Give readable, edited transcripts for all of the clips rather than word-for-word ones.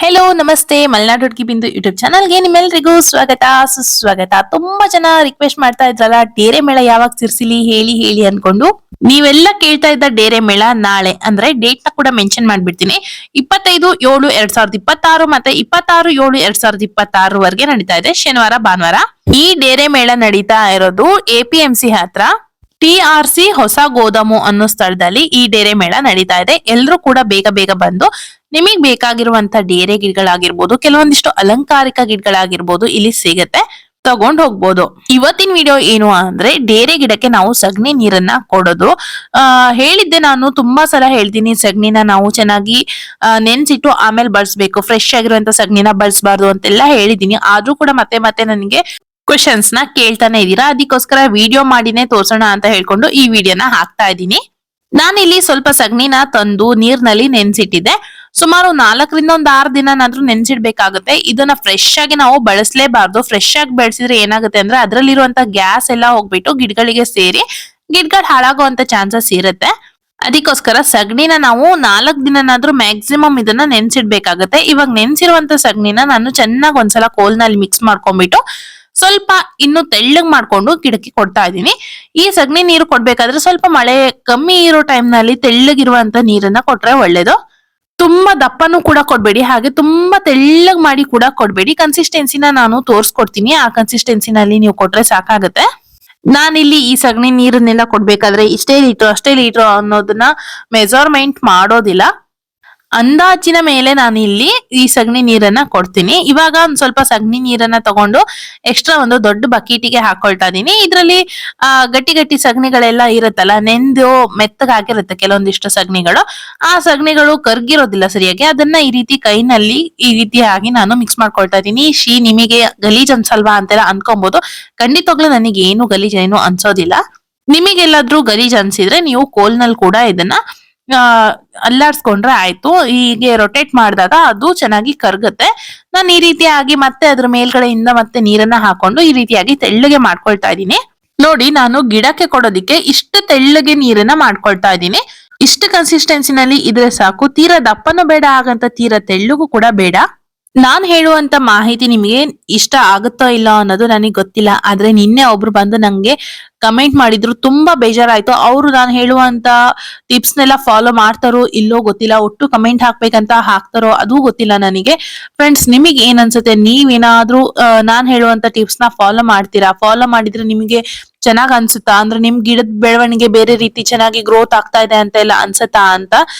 Hello ನಮಸ್ತೆ ಮಲೆನಾಡು ಹುಡುಗಿ ಬಿಂದು ಯೂಟ್ಯೂಬ್ ಚಾನಲ್ಗೆ ನಿಮ್ಮೆಲ್ಲರಿಗೂ ಸ್ವಾಗತ ಸುಸ್ವಾಗತ. ತುಂಬಾ ಜನ ರಿಕ್ವೆಸ್ಟ್ ಮಾಡ್ತಾ ಇದ್ರಲ್ಲ ಡೇರೆ ಮೇಳ ಯಾವಾಗ ತಿರ್ಸಿಲಿ ಹೇಳಿ ಹೇಳಿ ಅನ್ಕೊಂಡು ನೀವೆಲ್ಲ ಕೇಳ್ತಾ ಇದ್ದ ಡೇರೆ ಮೇಳ ನಾಳೆ ಅಂದ್ರೆ ಡೇಟ್ ನ ಕೂಡ ಮೆನ್ಷನ್ ಮಾಡ್ಬಿಡ್ತೀನಿ. 25/7/2026 ಮತ್ತೆ 26/7/2026 ವರೆಗೆ ನಡೀತಾ ಇದೆ, ಶನಿವಾರ ಭಾನುವಾರ. ಈ ಡೇರೆ ಮೇಳ ನಡೀತಾ ಇರೋದು APMC ಹತ್ರ TRC ಹೊಸ ಗೋದಾಮು ಅನ್ನೋ ಸ್ಥಳದಲ್ಲಿ ಈ ಡೇರೆ ಮೇಳ ನಡೀತಾ ಇದೆ. ಎಲ್ರು ಕೂಡ ಬೇಗ ಬೇಗ ಬಂದು ನಿಮಗ್ ಬೇಕಾಗಿರುವಂತ ಡೇರೆ ಗಿಡಗಳಾಗಿರ್ಬೋದು, ಕೆಲವೊಂದಿಷ್ಟು ಅಲಂಕಾರಿಕ ಗಿಡಗಳಾಗಿರ್ಬೋದು ಇಲ್ಲಿ ಸಿಗತ್ತೆ, ತಗೊಂಡ್ ಹೋಗ್ಬೋದು. ಇವತ್ತಿನ ವಿಡಿಯೋ ಏನು ಅಂದ್ರೆ ಡೇರೆ ಗಿಡಕ್ಕೆ ನಾವು ಸಗಣಿ ನೀರನ್ನ ಕೊಡೋದು. ಹೇಳಿದ್ದೆ, ನಾನು ತುಂಬಾ ಸಲ ಹೇಳ್ತೀನಿ ಸಗಣಿನ ನಾವು ಚೆನ್ನಾಗಿ ನೆನ್ಸಿಟ್ಟು ಆಮೇಲೆ ಬಳಸ್ಬೇಕು, ಫ್ರೆಶ್ ಆಗಿರುವಂತ ಸಗಣಿನ ಬಳಸಬಾರ್ದು ಅಂತೆಲ್ಲ ಹೇಳಿದೀನಿ. ಆದ್ರೂ ಕೂಡ ಮತ್ತೆ ಮತ್ತೆ ನನಗೆ ಕ್ವೆಶನ್ಸ್ ನ ಕೇಳ್ತಾನೆ ಇದೀರಾ, ಅದಕ್ಕೋಸ್ಕರ ವಿಡಿಯೋ ಮಾಡಿನೇ ತೋರ್ಸೋಣ ಅಂತ ಹೇಳ್ಕೊಂಡು ಈ ವಿಡಿಯೋನ ಹಾಕ್ತಾ ಇದ್ದೀನಿ. ನಾನಿಲ್ಲಿ ಸ್ವಲ್ಪ ಸಗಣಿನ ತಂದು ನೀರ್ನಲ್ಲಿ ನೆನ್ಸಿಟ್ಟಿದ್ದೆ. ಸುಮಾರು 4ರಿಂದ 6 ದಿನನಾದ್ರೂ ನೆನ್ಸಿಡ್ಬೇಕಾಗುತ್ತೆ. ಇದನ್ನ ಫ್ರೆಶ್ ಆಗಿ ನಾವು ಬಳಸಲೇಬಾರ್ದು. ಫ್ರೆಶ್ ಆಗಿ ಬೆಳೆಸಿದ್ರೆ ಏನಾಗುತ್ತೆ ಅಂದ್ರೆ ಅದ್ರಲ್ಲಿರುವಂತ ಗ್ಯಾಸ್ ಎಲ್ಲ ಹೋಗ್ಬಿಟ್ಟು ಗಿಡಗಳಿಗೆ ಸೇರಿ ಗಿಡಗಳು ಹಾಳಾಗುವಂತ ಚಾನ್ಸಸ್ ಇರುತ್ತೆ. ಅದಕ್ಕೋಸ್ಕರ ಸಗಣಿನ ನಾವು 4 ದಿನನಾದ್ರೂ ಮ್ಯಾಕ್ಸಿಮಮ್ ಇದನ್ನ ನೆನ್ಸಿಡ್ಬೇಕಾಗತ್ತೆ. ಇವಾಗ ನೆನ್ಸಿರುವಂತ ಸಗಣಿನ ನಾನು ಚೆನ್ನಾಗಿ ಒಂದ್ಸಲ ಕೋಲ್ನಲ್ಲಿ ಮಿಕ್ಸ್ ಮಾಡ್ಕೊಂಡ್ಬಿಟ್ಟು ಸ್ವಲ್ಪ ಇನ್ನು ತೆಳ್ಳಗ್ ಮಾಡ್ಕೊಂಡು ಗಿಡಕ್ಕೆ ಕೊಡ್ತಾ ಇದ್ದೀನಿ. ಈ ಸಗಣಿ ನೀರು ಕೊಡ್ಬೇಕಾದ್ರೆ ಸ್ವಲ್ಪ ಮಳೆ ಕಮ್ಮಿ ಇರೋ ಟೈಮ್ ನಲ್ಲಿ ತೆಳ್ಳಗಿರುವಂತ ನೀರನ್ನ ಕೊಟ್ರೆ ಒಳ್ಳೇದು. ತುಂಬಾ ದಪ್ಪನೂ ಕೂಡ ಕೊಡ್ಬೇಡಿ, ಹಾಗೆ ತುಂಬಾ ತೆಳ್ಳಗ್ ಮಾಡಿ ಕೂಡ ಕೊಡ್ಬೇಡಿ. ಕನ್ಸಿಸ್ಟೆನ್ಸಿನ ನಾನು ತೋರ್ಸ್ಕೊಡ್ತೀನಿ, ಆ ಕನ್ಸಿಸ್ಟೆನ್ಸಿನಲ್ಲಿ ನೀವು ಕೊಟ್ರೆ ಸಾಕಾಗತ್ತೆ. ನಾನಿಲ್ಲಿ ಈ ಸಗಣಿ ನೀರನ್ನೆಲ್ಲ ಕೊಡ್ಬೇಕಾದ್ರೆ ಇಷ್ಟೇ ಲೀಟ್ರು ಅಷ್ಟೇ ಲೀಟ್ರು ಅನ್ನೋದನ್ನ ಮೆಜರ್ಮೆಂಟ್ ಮಾಡೋದಿಲ್ಲ. ಅಂದಾಜಿನ ಮೇಲೆ ನಾನು ಇಲ್ಲಿ ಈ ಸಗಣಿ ನೀರನ್ನ ಕೊಡ್ತೀನಿ. ಇವಾಗ ಒಂದ್ ಸ್ವಲ್ಪ ಸಗಣಿ ನೀರನ್ನ ತಗೊಂಡು ಎಕ್ಸ್ಟ್ರಾ ಒಂದು ದೊಡ್ಡ ಬಕೀಟಿಗೆ ಹಾಕೊಳ್ತಾ ಇದೀನಿ. ಇದ್ರಲ್ಲಿ ಗಟ್ಟಿ ಗಟ್ಟಿ ಸಗಣಿಗಳೆಲ್ಲ ಇರುತ್ತಲ್ಲ, ನೆಂದು ಮೆತ್ತಗಾಗಿರುತ್ತೆ ಕೆಲವೊಂದಿಷ್ಟು ಸಗಣಿಗಳು. ಆ ಸಗಣಿಗಳು ಕರ್ಗಿರೋದಿಲ್ಲ ಸರಿಯಾಗಿ, ಅದನ್ನ ಈ ರೀತಿ ಕೈನಲ್ಲಿ ಈ ರೀತಿಯಾಗಿ ನಾನು ಮಿಕ್ಸ್ ಮಾಡ್ಕೊಳ್ತಾ ಇದೀನಿ. ನಿಮಗೆ ಗಲೀಜ್ ಅನ್ಸಲ್ವಾ ಅಂತೆಲ್ಲ ಅನ್ಕೊಬಹುದು. ಖಂಡಿತವಾಗ್ಲೂ ನನಗೆ ಏನು ಗಲೀಜ್ ಏನು ಅನ್ಸೋದಿಲ್ಲ. ನಿಮಗೆಲ್ಲಾದ್ರೂ ಗಲೀಜ್ ಅನ್ಸಿದ್ರೆ ನೀವು ಕೋಲ್ನಲ್ಲಿ ಕೂಡ ಇದನ್ನ ಅಲ್ಲಾಡ್ಸ್ಕೊಂಡ್ರೆ ಆಯ್ತು. ಹೀಗೆ ರೊಟೇಟ್ ಮಾಡಿದಾಗ ಅದು ಚೆನ್ನಾಗಿ ಕರ್ಗತ್ತೆ. ನಾನು ಈ ರೀತಿಯಾಗಿ ಮತ್ತೆ ಅದ್ರ ಮೇಲ್ಗಡೆಯಿಂದ ಮತ್ತೆ ನೀರನ್ನ ಹಾಕೊಂಡು ಈ ರೀತಿಯಾಗಿ ತೆಳ್ಳಗೆ ಮಾಡ್ಕೊಳ್ತಾ ಇದ್ದೀನಿ. ನೋಡಿ, ನಾನು ಗಿಡಕ್ಕೆ ಕೊಡೋದಿಕ್ಕೆ ಇಷ್ಟು ತೆಳ್ಳಗೆ ನೀರನ್ನ ಮಾಡ್ಕೊಳ್ತಾ ಇದ್ದೀನಿ. ಇಷ್ಟು ಕನ್ಸಿಸ್ಟೆನ್ಸಿನಲ್ಲಿ ಇದ್ರೆ ಸಾಕು. ತೀರಾ ದಪ್ಪನೂ ಬೇಡ, ಹಾಗಂತ ತೀರಾ ತೆಳ್ಳಗೂ ಕೂಡ ಬೇಡ. ನಾನ್ ಹೇಳುವಂತ ಮಾಹಿತಿ ನಿಮಗೆ ಇಷ್ಟ ಆಗುತ್ತೋ ಇಲ್ಲ ಅನ್ನೋದು ನನಗೆ ಗೊತ್ತಿಲ್ಲ. ಆದ್ರೆ ನಿನ್ನೆ ಒಬ್ರು ಬಂದು ನಂಗೆ ಕಮೆಂಟ್ ಮಾಡಿದ್ರು, ತುಂಬಾ ಬೇಜಾರಾಯ್ತು. ಅವರು ನಾನು ಹೇಳುವಂತ ಟಿಪ್ಸ್ ನೆಲ್ಲ ಫಾಲೋ ಮಾಡ್ತಾರೋ ಇಲ್ಲೋ ಗೊತ್ತಿಲ್ಲ, ಒಟ್ಟು ಕಮೆಂಟ್ ಹಾಕ್ಬೇಕಂತ ಹಾಕ್ತಾರೋ ಅದು ಗೊತ್ತಿಲ್ಲ ನನಗೆ. ಫ್ರೆಂಡ್ಸ್, ನಿಮಗೆ ಏನ್ ಅನ್ಸುತ್ತೆ? ನೀವೇನಾದ್ರೂ ನಾನ್ ಹೇಳುವಂತ ಟಿಪ್ಸ್ ನ ಫಾಲೋ ಮಾಡ್ತೀರಾ? ಫಾಲೋ ಮಾಡಿದ್ರೆ ನಿಮಗೆ ಚೆನ್ನಾಗ್ ಅನ್ಸುತ್ತಾ? ಅಂದ್ರೆ ನಿಮ್ ಗಿಡದ ಬೆಳವಣಿಗೆ ಬೇರೆ ರೀತಿ ಚೆನ್ನಾಗಿ ಗ್ರೋತ್ ಆಗ್ತಾ ಇದೆ ಅಂತ ಎಲ್ಲ ಅನ್ಸುತ್ತಾ ಅಂತ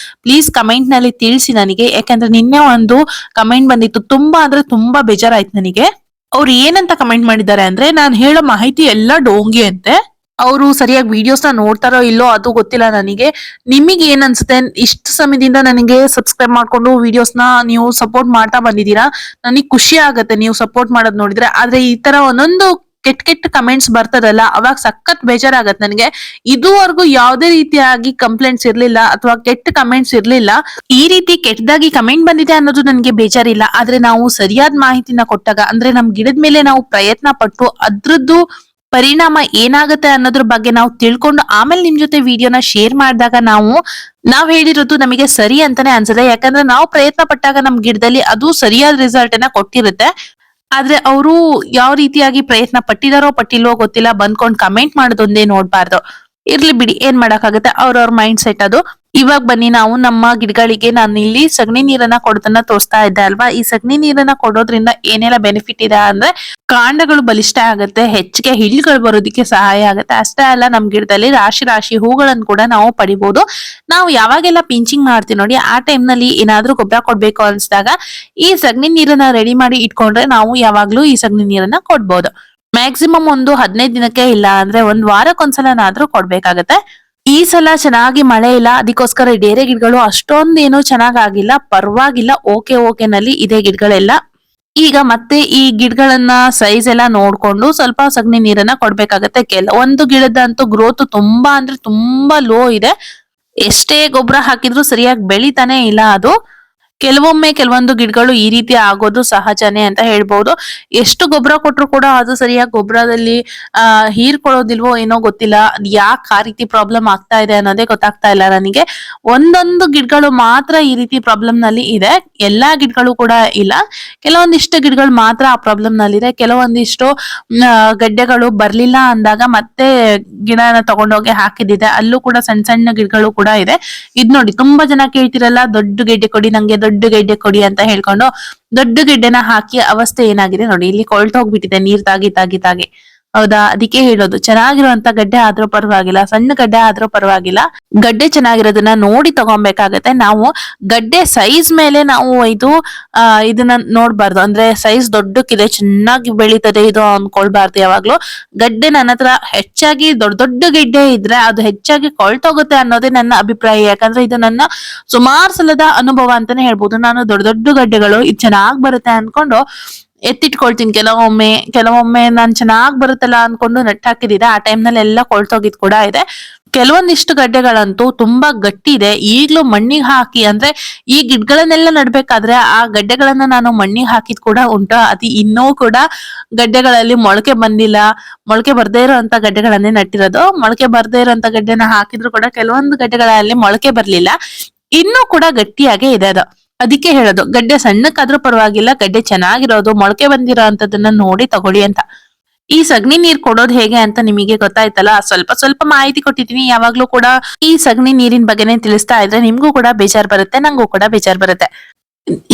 ಪ್ಲೀಸ್ ಕಮೆಂಟ್ ನಲ್ಲಿ ತಿಳಿಸಿ ನನಗೆ. ಯಾಕಂದ್ರೆ ನಿನ್ನೆ ಒಂದು ಕಮೆಂಟ್ ಬಂದಿತ್ತು, ತುಂಬಾ ಅಂದ್ರೆ ತುಂಬಾ ಬೇಜಾರಾಯ್ತು ನನಗೆ. ಅವ್ರು ಏನಂತ ಕಮೆಂಟ್ ಮಾಡಿದ್ದಾರೆ ಅಂದ್ರೆ, ನಾನು ಹೇಳೋ ಮಾಹಿತಿ ಎಲ್ಲ ಡೋಂಗಿ ಅಂತೆ. ಅವರು ಸರಿಯಾಗಿ ವಿಡಿಯೋಸ್ ನ ನೋಡ್ತಾರೋ ಇಲ್ಲೋ ಅದು ಗೊತ್ತಿಲ್ಲ ನನಗೆ. ನಿಮಗೆ ಏನ್ ಅನ್ಸುತ್ತೆ? ಇಷ್ಟು ಸಮಯದಿಂದ ನನಗೆ ಸಬ್ಸ್ಕ್ರೈಬ್ ಮಾಡ್ಕೊಂಡು ವಿಡಿಯೋಸ್ ನ ನೀವು ಸಪೋರ್ಟ್ ಮಾಡ್ತಾ ಬಂದಿದ್ದೀರಾ. ನನಗೆ ಖುಷಿ ಆಗತ್ತೆ ನೀವು ಸಪೋರ್ಟ್ ಮಾಡೋದ್ ನೋಡಿದ್ರೆ. ಆದ್ರೆ ಈ ತರ ಒಂದೊಂದು ಕೆಟ್ಟ ಕೆಟ್ಟ ಕಮೆಂಟ್ಸ್ ಬರ್ತದಲ್ಲ, ಅವಾಗ ಸಖತ್ ಬೇಜಾರಾಗತ್ ನನಗೆ. ಇದುವರೆಗೂ ಯಾವುದೇ ರೀತಿಯಾಗಿ ಕಂಪ್ಲೇಂಟ್ಸ್ ಇರ್ಲಿಲ್ಲ ಅಥವಾ ಕೆಟ್ಟ ಕಮೆಂಟ್ಸ್ ಇರ್ಲಿಲ್ಲ. ಈ ರೀತಿ ಕೆಟ್ಟದಾಗಿ ಕಮೆಂಟ್ ಬಂದಿದೆ ಅನ್ನೋದು ನನಗೆ ಬೇಜಾರಿಲ್ಲ. ಆದ್ರೆ ನಾವು ಸರಿಯಾದ ಮಾಹಿತಿನ ಕೊಟ್ಟಾಗ, ಅಂದ್ರೆ ನಮ್ ಗಿಡದ ಮೇಲೆ ನಾವು ಪ್ರಯತ್ನ ಪಟ್ಟು ಅದ್ರದ್ದು ಪರಿಣಾಮ ಏನಾಗುತ್ತೆ ಅನ್ನೋದ್ರ ಬಗ್ಗೆ ನಾವು ತಿಳ್ಕೊಂಡು ಆಮೇಲೆ ನಿಮ್ ಜೊತೆ ವಿಡಿಯೋನ ಶೇರ್ ಮಾಡಿದಾಗ ನಾವ್ ಹೇಳಿರೋದು ನಮಗೆ ಸರಿ ಅಂತಾನೆ ಅನ್ಸುತ್ತೆ. ಯಾಕಂದ್ರೆ ನಾವು ಪ್ರಯತ್ನ ಪಟ್ಟಾಗ ನಮ್ ಗಿಡದಲ್ಲಿ ಅದು ಸರಿಯಾದ ರಿಸಲ್ಟ್ ಅನ್ನ ಕೊಟ್ಟಿರುತ್ತೆ. ಆದ್ರೆ ಅವರು ಯಾವ ರೀತಿಯಾಗಿ ಪ್ರಯತ್ನ ಪಟ್ಟಿದಾರೋ ಪಟ್ಟಿಲ್ವೋ ಗೊತ್ತಿಲ್ಲ, ಬಂದ್ಕೊಂಡ್ ಕಮೆಂಟ್ ಮಾಡೋದೊಂದೇ ನೋಡ್ಬಾರ್ದು. ಇರ್ಲಿ ಬಿಡಿ, ಏನ್ ಮಾಡಕ್ಕಾಗತ್ತೆ, ಅವ್ರವ್ರ ಮೈಂಡ್ ಸೆಟ್ ಅದು. ಇವಾಗ ಬನ್ನಿ, ನಾವು ನಮ್ಮ ಗಿಡಗಳಿಗೆ ನಾನು ಇಲ್ಲಿ ಸಗಣಿ ನೀರನ್ನ ಕೊಡೋದನ್ನ ತೋರಿಸ್ತಾ ಇದ್ದೆ ಅಲ್ವಾ. ಈ ಸಗಣಿ ನೀರನ್ನ ಕೊಡೋದ್ರಿಂದ ಏನೆಲ್ಲ ಬೆನಿಫಿಟ್ ಇದೆ ಅಂದ್ರೆ, ಕಾಂಡಗಳು ಬಲಿಷ್ಠ ಆಗುತ್ತೆ, ಹೆಚ್ಚಿಗೆ ಹಿಳ್ಗಳು ಬರೋದಕ್ಕೆ ಸಹಾಯ ಆಗುತ್ತೆ. ಅಷ್ಟೇ ಅಲ್ಲ, ನಮ್ ಗಿಡದಲ್ಲಿ ರಾಶಿ ರಾಶಿ ಹೂಗಳನ್ನು ಕೂಡ ನಾವು ಪಡಿಬಹುದು. ನಾವು ಯಾವಾಗೆಲ್ಲ ಪಿಂಚಿಂಗ್ ಮಾಡ್ತೀವಿ ನೋಡಿ, ಆ ಟೈಮ್ ನಲ್ಲಿ ಏನಾದ್ರೂ ಗೊಬ್ಬರ ಕೊಡ್ಬೇಕು ಅನ್ಸಿದಾಗ ಈ ಸಗಣಿ ನೀರನ್ನ ರೆಡಿ ಮಾಡಿ ಇಟ್ಕೊಂಡ್ರೆ ನಾವು ಯಾವಾಗ್ಲೂ ಈ ಸಗಣಿ ನೀರನ್ನ ಕೊಡ್ಬೋದು. ಮ್ಯಾಕ್ಸಿಮಮ್ ಒಂದು 15 ದಿನಕ್ಕೆ, ಇಲ್ಲ ಅಂದ್ರೆ ಒಂದ್ ವಾರಕ್ಕೊಂದ್ಸಲನಾದ್ರೂ ಕೊಡ್ಬೇಕಾಗತ್ತೆ. ಈ ಸಲ ಚೆನ್ನಾಗಿ ಮಳೆ ಇಲ್ಲ, ಅದಕ್ಕೋಸ್ಕರ ಡೇರೆ ಗಿಡಗಳು ಅಷ್ಟೊಂದೇನು ಚೆನ್ನಾಗಿಲ್ಲ, ಪರವಾಗಿಲ್ಲ, ಓಕೆ ನಲ್ಲಿ ಇದೆ ಗಿಡಗಳೆಲ್ಲ. ಈಗ ಮತ್ತೆ ಈ ಗಿಡಗಳನ್ನ ಸೈಜ್ ಎಲ್ಲ ನೋಡ್ಕೊಂಡು ಸ್ವಲ್ಪ ಸಗಣಿ ನೀರನ್ನ ಕೊಡ್ಬೇಕಾಗತ್ತೆ. ಒಂದು ಗಿಡದಂತೂ ಗ್ರೋತ್ ತುಂಬಾ ಅಂದ್ರೆ ತುಂಬಾ ಲೋ ಇದೆ. ಎಷ್ಟೇ ಗೊಬ್ಬರ ಹಾಕಿದ್ರು ಸರಿಯಾಗಿ ಬೆಳಿತಾನೆ ಇಲ್ಲ ಅದು. ಕೆಲವೊಮ್ಮೆ ಕೆಲವೊಂದು ಗಿಡಗಳು ಈ ರೀತಿ ಆಗೋದು ಸಹಜನೇ ಅಂತ ಹೇಳ್ಬಹುದು. ಎಷ್ಟು ಗೊಬ್ಬರ ಕೊಟ್ರು ಕೂಡ ಅದು ಸರಿಯಾಗಿ ಗೊಬ್ಬರದಲ್ಲಿ ಹೀರ್ಕೊಳ್ಳೋದಿಲ್ವೋ ಏನೋ ಗೊತ್ತಿಲ್ಲ. ಯಾಕೆ ಆ ರೀತಿ ಪ್ರಾಬ್ಲಮ್ ಆಗ್ತಾ ಇದೆ ಅನ್ನೋದೇ ಗೊತ್ತಾಗ್ತಾ ಇಲ್ಲ ನನಗೆ. ಒಂದೊಂದು ಗಿಡಗಳು ಮಾತ್ರ ಈ ರೀತಿ ಪ್ರಾಬ್ಲಮ್ ನಲ್ಲಿ ಇದೆ, ಎಲ್ಲಾ ಗಿಡಗಳು ಕೂಡ ಇಲ್ಲ. ಕೆಲವೊಂದಿಷ್ಟು ಗಿಡಗಳು ಮಾತ್ರ ಆ ಪ್ರಾಬ್ಲಮ್ ನಲ್ಲಿದೆ. ಕೆಲವೊಂದಿಷ್ಟು ಗಡ್ಡೆಗಳು ಬರ್ಲಿಲ್ಲ ಅಂದಾಗ ಮತ್ತೆ ಗಿಡನ ತಗೊಂಡೋಗಿ ಹಾಕಿದಿದೆ, ಅಲ್ಲೂ ಕೂಡ ಸಣ್ಣ ಸಣ್ಣ ಗಿಡಗಳು ಕೂಡ ಇದೆ. ಇದ್ ನೋಡಿ, ತುಂಬಾ ಜನ ಕೇಳ್ತಿರಲ್ಲ ದೊಡ್ಡ ಗೆಡ್ಡೆ ಕೊಡಿ, ನಂಗೆ ದೊಡ್ಡ ಗೆಡ್ಡೆ ಕೊಡಿ ಅಂತ ಹೇಳ್ಕೊಂಡು ದೊಡ್ಡ ಗೆಡ್ಡೆನ ಹಾಕಿ ಅವಸ್ಥೆ ಏನಾಗಿದೆ ನೋಡಿ, ಇಲ್ಲಿ ಕೊಳ್ತೋಗ್ಬಿಟ್ಟಿದೆ ನೀರ್ ತಾಗಿ ತಾಗಿ ತಾಗಿ. ಹೌದಾ, ಅದಕ್ಕೆ ಹೇಳೋದು, ಚೆನ್ನಾಗಿರುವಂತ ಗಡ್ಡೆ ಆದ್ರೂ ಪರವಾಗಿಲ್ಲ, ಸಣ್ಣ ಗಡ್ಡೆ ಆದ್ರೂ ಪರವಾಗಿಲ್ಲ, ಗಡ್ಡೆ ಚೆನ್ನಾಗಿರೋದನ್ನ ನೋಡಿ ತಗೊಬೇಕಾಗತ್ತೆ. ನಾವು ಗಡ್ಡೆ ಸೈಜ್ ಮೇಲೆ ನಾವು ಇದನ್ನ ನೋಡ್ಬಾರ್ದು. ಅಂದ್ರೆ ಸೈಜ್ ದೊಡ್ಡಕ್ಕಿದೆ, ಚೆನ್ನಾಗಿ ಬೆಳೀತದೆ ಇದು ಅನ್ಕೊಳ್ಬಾರ್ದು ಯಾವಾಗ್ಲೂ. ಗಡ್ಡೆ ನನ್ನ ಹತ್ರ ಹೆಚ್ಚಾಗಿ ದೊಡ್ಡ ದೊಡ್ಡ ಗೆಡ್ಡೆ ಇದ್ರೆ ಅದು ಹೆಚ್ಚಾಗಿ ಕೊಳ್ತೋಗುತ್ತೆ ಅನ್ನೋದೇ ನನ್ನ ಅಭಿಪ್ರಾಯ. ಯಾಕಂದ್ರೆ ಇದು ನನ್ನ ಸುಮಾರು ಸಲದ ಅನುಭವ ಅಂತಾನೆ ಹೇಳ್ಬೋದು. ನಾನು ದೊಡ್ಡ ದೊಡ್ಡ ಗಡ್ಡೆಗಳು ಇದು ಚೆನ್ನಾಗ್ ಬರುತ್ತೆ ಅನ್ಕೊಂಡು ಎತ್ತಿಟ್ಕೊಳ್ತೀನಿ. ಕೆಲವೊಮ್ಮೆ ನಾನ್ ಚೆನ್ನಾಗ್ ಬರುತ್ತಲ್ಲ ಅನ್ಕೊಂಡು ನೆಟ್ ಹಾಕಿದಿದೆ, ಆ ಟೈಮ್ ನಲ್ಲಿ ಎಲ್ಲ ಕೊಳ್ತೋಗಿದ್ ಕೂಡ ಇದೆ. ಕೆಲವೊಂದಿಷ್ಟು ಗಡ್ಡೆಗಳಂತೂ ತುಂಬಾ ಗಟ್ಟಿ ಇದೆ, ಈಗ್ಲೂ ಮಣ್ಣಿಗೆ ಹಾಕಿ, ಅಂದ್ರೆ ಈ ಗಿಡಗಳನ್ನೆಲ್ಲ ನಡ್ಬೇಕಾದ್ರೆ ಆ ಗಡ್ಡೆಗಳನ್ನ ನಾನು ಮಣ್ಣಿಗೆ ಹಾಕಿದ್ ಕೂಡ ಉಂಟು. ಅದು ಇನ್ನೂ ಕೂಡ ಗಡ್ಡೆಗಳಲ್ಲಿ ಮೊಳಕೆ ಬಂದಿಲ್ಲ. ಮೊಳಕೆ ಬರ್ದೇ ಇರೋಂತ ಗಡ್ಡೆಗಳನ್ನೇ ನಟ್ಟಿರೋದು. ಮೊಳಕೆ ಬರ್ದೇ ಇರೋಂತ ಗಡ್ಡೆನ ಹಾಕಿದ್ರು ಕೂಡ ಕೆಲವೊಂದು ಗಡ್ಡೆಗಳಲ್ಲಿ ಮೊಳಕೆ ಬರ್ಲಿಲ್ಲ, ಇನ್ನೂ ಕೂಡ ಗಟ್ಟಿಯಾಗೆ ಇದೆ ಅದು. ಅದಕ್ಕೆ ಹೇಳೋದು, ಗಡ್ಡೆ ಸಣ್ಣಕ್ಕಾದ್ರೂ ಪರವಾಗಿಲ್ಲ, ಗಡ್ಡೆ ಚೆನ್ನಾಗಿರೋದು ಮೊಳಕೆ ಬಂದಿರೋ ಅಂತದನ್ನ ನೋಡಿ ತಗೊಳ್ಳಿ ಅಂತ. ಈ ಸಗಣಿ ನೀರ್ ಕೊಡೋದು ಹೇಗೆ ಅಂತ ನಿಮಗೆ ಗೊತ್ತಾಯ್ತಲ್ಲ, ಸ್ವಲ್ಪ ಸ್ವಲ್ಪ ಮಾಹಿತಿ ಕೊಟ್ಟಿದೀನಿ. ಯಾವಾಗ್ಲೂ ಕೂಡ ಈ ಸಗಣಿ ನೀರಿನ ಬಗ್ಗೆನೇ ತಿಳಿಸ್ತಾ ಇದ್ರೆ ನಿಮ್ಗೂ ಕೂಡ ಬೇಜಾರ್ ಬರುತ್ತೆ, ನಂಗೂ ಕೂಡ ಬೇಜಾರ್ ಬರುತ್ತೆ.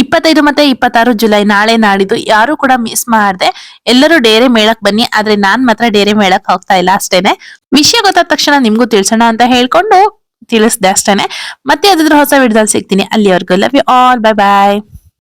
25 ಮತ್ತೆ 26 ಜುಲೈ, ನಾಳೆ ನಾಡಿದ್ದು ಯಾರು ಕೂಡ ಮಿಸ್ ಮಾಡದೆ ಎಲ್ಲರೂ ಡೇರೆ ಮೇಳಕ್ ಬನ್ನಿ. ಆದ್ರೆ ನಾನ್ ಮಾತ್ರ ಡೇರೆ ಮೇಳಕ್ ಹೋಗ್ತಾ ಇಲ್ಲ ಅಷ್ಟೇನೆ. ವಿಷಯ ಗೊತ್ತಾದ ತಕ್ಷಣ ನಿಮ್ಗೂ ತಿಳ್ಸೋಣ ಅಂತ ಹೇಳ್ಕೊಂಡು ತಿಳಿಸ್ದೆ ಅಷ್ಟೇನೆ. ಮತ್ತೆ ಯಾವ್ದಾದ್ರು ಹೊಸ ವಿಡಿಯೋದಲ್ಲಿ ಸಿಗ್ತೀನಿ. ಅಲ್ಲಿವರೆಗೂ love you all, bye bye.